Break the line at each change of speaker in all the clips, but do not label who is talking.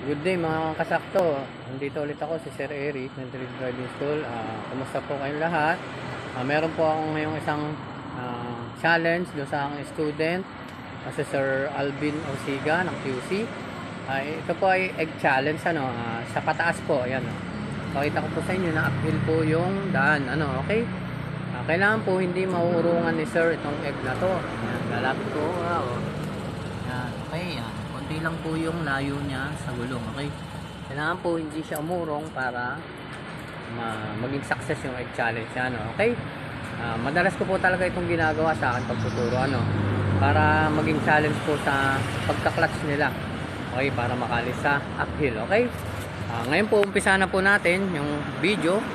Good day mga kasakto. Nandito ulit ako si Sir Eric ng Trade Driving School. Kumusta po kayong lahat? Meron po akong ngayong isang challenge doon sa aking student, si Sir Alvin Osiga ng QC. Ito po ay egg challenge sa pataas po. Ayan, pakita ko po sa inyo na uphill po yung daan. Okay? Kailangan po hindi mauurungan ni Sir itong egg na to. Ayan, lalapit ko. Ayan, okay, yan. Konti lang po yung layo niya sa gulong, okay? Kailangan po hindi siya umurong para maging success yung egg challenge niya, okay? Madalas ko po talaga itong ginagawa sa akin pagtuturo, para maging challenge po sa pagka-clutch nila, okay? Para makalis sa uphill, okay? Ngayon po, umpisa na po natin yung video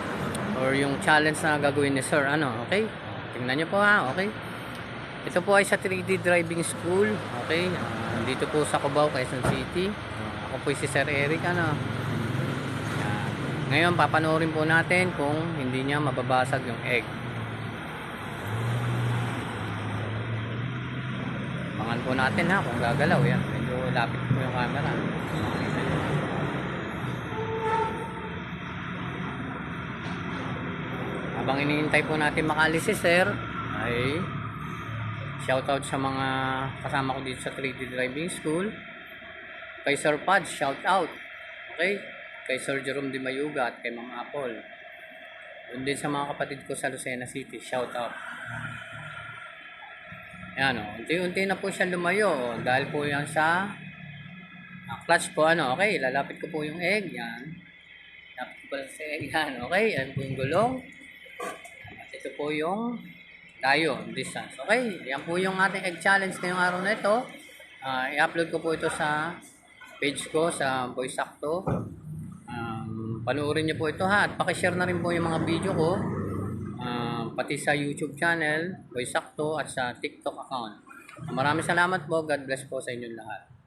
or yung challenge na gagawin ni Sir, okay? Tingnan nyo po okay? Ito po ay sa 3D Driving School, okay? Dito po sa Cubao, Quezon City. Ako po si Sir Eric, Ngayon, papanoorin po natin kung hindi niya mababasag yung egg. Abangan po natin kung gagalaw yan. Medyo lapit po yung camera. Habang iniintay po natin makalis si Sir, ay shoutout sa mga kasama ko dito sa 3D Driving School. Kay Sir Pad, shoutout. Okay? Kay Sir Jerome Di Mayuga at kay Ma'am Apple. Doon din sa mga kapatid ko sa Lucena City, shoutout. Yan unti-unti na po siya lumayo. Dahil po yan sa clutch po, okay? Lalapit ko po yung egg, yan. Lalapit ko po sa egg, yan, okay? Yan po yung gulong. At ito po yung tayo, distance. Okay, yan po yung ating egg challenge ngayong araw na ito. I-upload ko po ito sa page ko, sa Boy Sakto. Panoorin niyo po ito at pakishare na rin po yung mga video ko. Pati sa YouTube channel, Boy Sakto, at sa TikTok account. Maraming salamat po. God bless po sa inyong lahat.